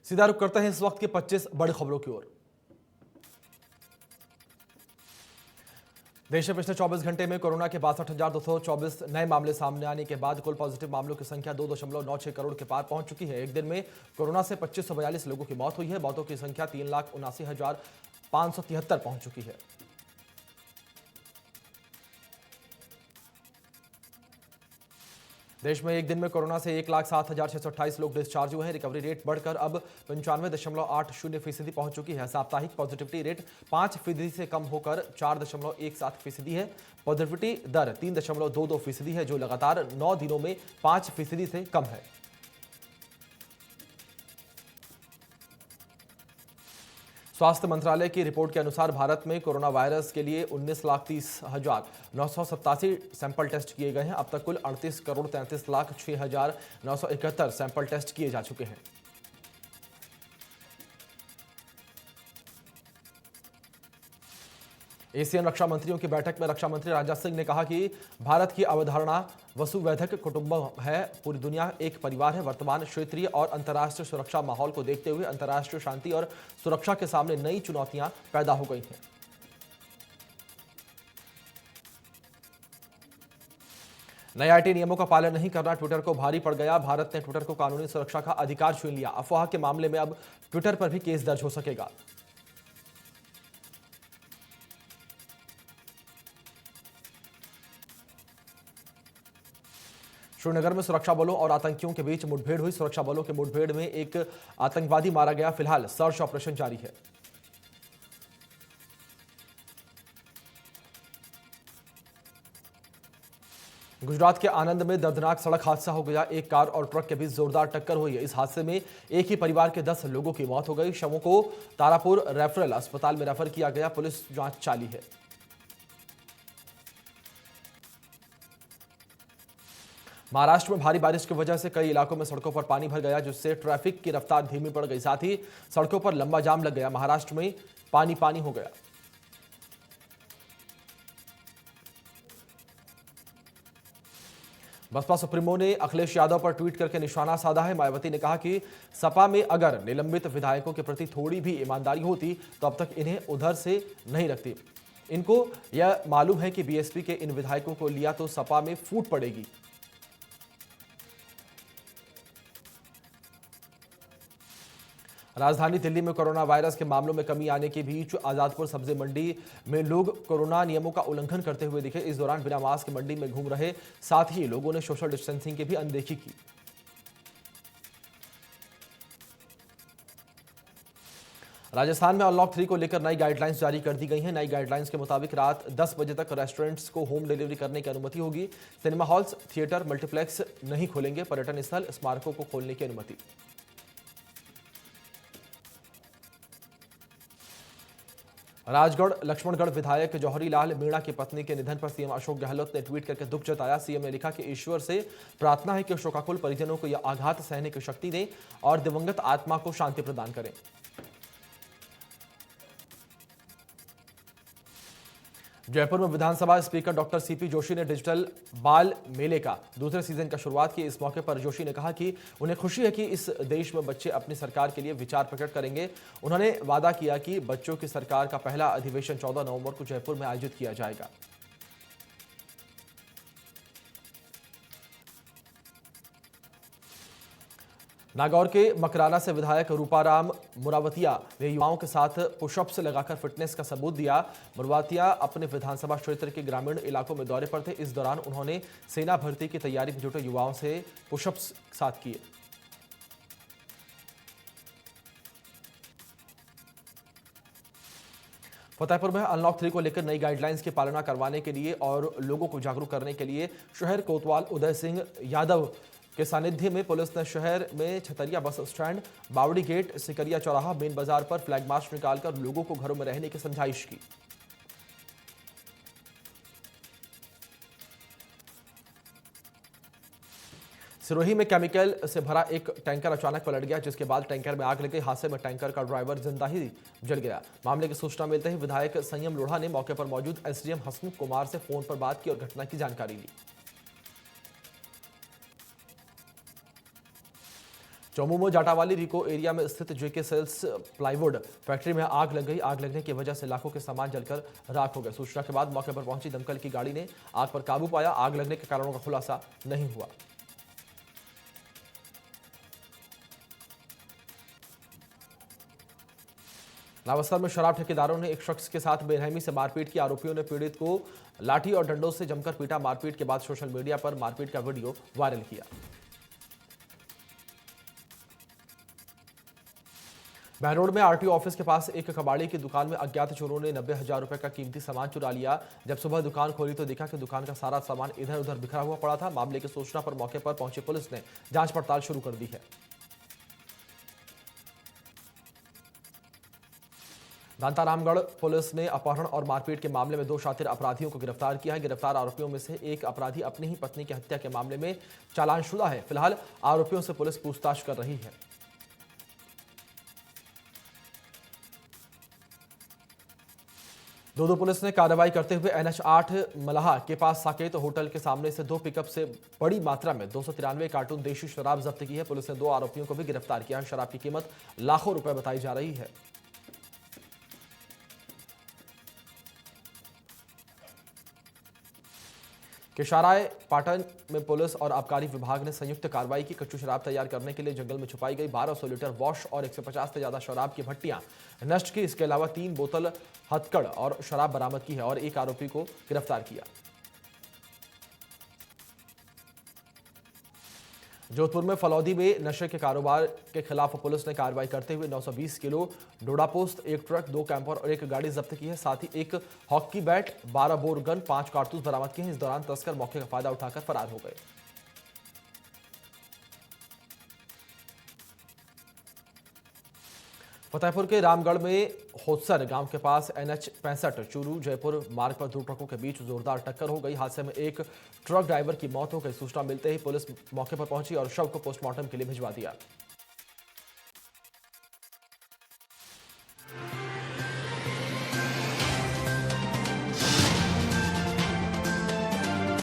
सीधा रुख करते हैं इस वक्त की 25 बड़ी खबरों की ओर। देश में पिछले 24 घंटे में कोरोना के 62,224 नए मामले सामने आने के बाद कुल पॉजिटिव मामलों की संख्या 2.96 करोड़ के पार पहुंच चुकी है। एक दिन में कोरोना से 2542 लोगों की मौत हुई है। मौतों की संख्या 3,79,573 पहुंच चुकी है। देश में एक दिन में कोरोना से 1,07,628 लोग डिस्चार्ज हुए हैं। रिकवरी रेट बढ़कर अब 95.80% पहुंच चुकी है। साप्ताहिक पॉजिटिविटी रेट 5% से कम होकर 4.17% है। पॉजिटिविटी दर 3.22% है, जो लगातार 9 दिनों में 5% से कम है। स्वास्थ्य मंत्रालय की रिपोर्ट के अनुसार भारत में कोरोना वायरस के लिए 19,30,987 सैंपल टेस्ट किए गए हैं। अब तक कुल 38,33,06,971 सैंपल टेस्ट किए जा चुके हैं। एशियन रक्षा मंत्रियों की बैठक में रक्षा मंत्री राजनाथ सिंह ने कहा कि भारत की अवधारणा वसुवैधक कुटुंबम है। पूरी दुनिया एक परिवार है। वर्तमान क्षेत्रीय और अंतर्राष्ट्रीय सुरक्षा माहौल को देखते हुए अंतर्राष्ट्रीय शांति और सुरक्षा के सामने नई चुनौतियां पैदा हो गई हैं। नए आईटी नियमों का पालन नहीं करना ट्विटर को भारी पड़ गया। भारत ने ट्विटर को कानूनी सुरक्षा का अधिकार छीन लिया। अफवाह के मामले में अब ट्विटर पर भी केस दर्ज हो सकेगा। श्रीनगर में सुरक्षा बलों और आतंकियों के बीच मुठभेड़ हुई। सुरक्षा बलों के मुठभेड़ में एक आतंकवादी मारा गया। फिलहाल सर्च ऑपरेशन जारी है। गुजरात के आनंद में दर्दनाक सड़क हादसा हो गया। एक कार और ट्रक के बीच जोरदार टक्कर हुई है। इस हादसे में एक ही परिवार के 10 लोगों की मौत हो गई। शवों को तारापुर रेफरल अस्पताल में रेफर किया गया। पुलिस जांच जारी है। महाराष्ट्र में भारी बारिश की वजह से कई इलाकों में सड़कों पर पानी भर गया, जिससे ट्रैफिक की रफ्तार धीमी पड़ गई। साथ ही सड़कों पर लंबा जाम लग गया। महाराष्ट्र में पानी पानी हो गया। बसपा सुप्रीमो ने अखिलेश यादव पर ट्वीट करके निशाना साधा है। मायावती ने कहा कि सपा में अगर निलंबित विधायकों के प्रति थोड़ी भी ईमानदारी होती तो अब तक इन्हें उधर से नहीं रखती। इनको यह मालूम है कि बीएसपी के इन विधायकों को लिया तो सपा में फूट पड़ेगी। राजधानी दिल्ली में कोरोना वायरस के मामलों में कमी आने के बीच आजादपुर सब्जी मंडी में लोग कोरोना नियमों का उल्लंघन करते हुए दिखे। इस दौरान बिना मास्क मंडी में घूम रहे साथ ही लोगों ने सोशल डिस्टेंसिंग की भी अनदेखी की। राजस्थान में अनलॉक 3 को लेकर नई गाइडलाइंस जारी कर दी गई हैं। नई गाइडलाइंस के मुताबिक रात 10 बजे तक रेस्टोरेंट्स को होम डिलीवरी करने की अनुमति होगी। सिनेमा हॉल्स, थिएटर, मल्टीप्लेक्स नहीं खोलेंगे। पर्यटन स्थल, स्मारकों को खोलने की अनुमति। राजगढ़ लक्ष्मणगढ़ विधायक जौहरी लाल मीणा की पत्नी के निधन पर सीएम अशोक गहलोत ने ट्वीट करके दुख जताया। सीएम ने लिखा कि ईश्वर से प्रार्थना है कि शोकाकुल परिजनों को यह आघात सहने की शक्ति दें और दिवंगत आत्मा को शांति प्रदान करें। जयपुर में विधानसभा स्पीकर डॉक्टर सीपी जोशी ने डिजिटल बाल मेले का दूसरे सीजन का शुरुआत की। इस मौके पर जोशी ने कहा कि उन्हें खुशी है कि इस देश में बच्चे अपनी सरकार के लिए विचार प्रकट करेंगे। उन्होंने वादा किया कि बच्चों की सरकार का पहला अधिवेशन 14 नवंबर को जयपुर में आयोजित किया जाएगा। नागौर के मकराना से विधायक रूपाराम मुरावतिया ने युवाओं के साथ पुशअप्स लगाकर फिटनेस का सबूत दिया। मुरावतिया अपने विधानसभा क्षेत्र के ग्रामीण इलाकों में दौरे पर थे। इस दौरान उन्होंने सेना भर्ती की तैयारी में जुटे युवाओं से पुशअप्स साथ किए। फतेहपुर में अनलॉक 3 को लेकर नई गाइडलाइंस की पालना करवाने के लिए और लोगों को जागरूक करने के लिए शहर कोतवाल उदय सिंह यादव के सानिध्य में पुलिस ने शहर में छतरिया बस स्टैंड, बावड़ी गेट, सिकरिया चौराहा, मेन बाजार पर फ्लैग मार्च निकालकर लोगों को घरों में रहने की समझाइश की। सिरोही में केमिकल से भरा एक टैंकर अचानक पलट गया, जिसके बाद टैंकर में आग लग गई। हादसे में टैंकर का ड्राइवर जिंदा ही जल गया। मामले की सूचना मिलते ही विधायक संयम लोढ़ा ने मौके पर मौजूद एसडीएम हसमुख कुमार से फोन पर बात की और घटना की जानकारी ली। चौमुमो जाटावाली रिको एरिया में स्थित जेके सेल्स प्लाईवुड फैक्ट्री में आग लग गई। आग लगने की वजह से लाखों के सामान जलकर राख हो गए। सूचना के बाद मौके पर पहुंची दमकल की गाड़ी ने आग पर काबू पाया। आग लगने के कारणों का खुलासा नहीं हुआ। लावस्तर में शराब ठेकेदारों ने एक शख्स के साथ बेरहमी से मारपीट की। आरोपियों ने पीड़ित को लाठी और डंडों से जमकर पीटा। मारपीट के बाद सोशल मीडिया पर मारपीट का वीडियो वायरल किया। बहरोड में आरटीओ ऑफिस के पास एक कबाड़ी की दुकान में अज्ञात चोरों ने 90,000 रुपए का कीमती सामान चुरा लिया। जब सुबह दुकान खोली तो देखा कि दुकान का सारा सामान इधर उधर बिखरा हुआ पड़ा था। मामले की सूचना पर मौके पर पहुंची पुलिस ने जांच पड़ताल शुरू कर दी है। दांतारामगढ़ पुलिस ने अपहरण और मारपीट के मामले में 2 शातिर अपराधियों को गिरफ्तार किया है। गिरफ्तार आरोपियों में से एक अपराधी अपनी ही पत्नी की हत्या के मामले में चालानशुदा है। फिलहाल आरोपियों से पुलिस पूछताछ कर रही है। दो पुलिस ने कार्रवाई करते हुए NH 8 मलाहा के पास साकेत होटल के सामने से 2 पिकअप से बड़ी मात्रा में 293 कार्टून देशी शराब जब्त की है। पुलिस ने 2 आरोपियों को भी गिरफ्तार किया है। शराब की कीमत लाखों रुपए बताई जा रही है। केशाराय पाटन में पुलिस और आबकारी विभाग ने संयुक्त कार्रवाई की। कच्चू शराब तैयार करने के लिए जंगल में छुपाई गई 1200 लीटर वॉश और 150 से ज्यादा शराब की भट्टियां नष्ट की। इसके अलावा 3 बोतल हथकड़ और शराब बरामद की है और एक आरोपी को गिरफ्तार किया। जोधपुर में फलौदी में नशे के कारोबार के खिलाफ पुलिस ने कार्रवाई करते हुए 920 किलो डोडापोस्त, 1 ट्रक, 2 कैंपर और 1 गाड़ी जब्त की है। साथ ही 1 हॉकी बैट, 12 बोर गन, 5 कारतूस बरामद किए हैं। इस दौरान तस्कर मौके का फायदा उठाकर फरार हो गए। फतेहपुर के रामगढ़ में होसर गांव के पास NH 65 चूरू जयपुर मार्ग पर 2 ट्रकों के बीच जोरदार टक्कर हो गई। हादसे में एक ट्रक ड्राइवर की मौत हो गई। सूचना मिलते ही पुलिस मौके पर पहुंची और शव को पोस्टमार्टम के लिए भिजवा दिया।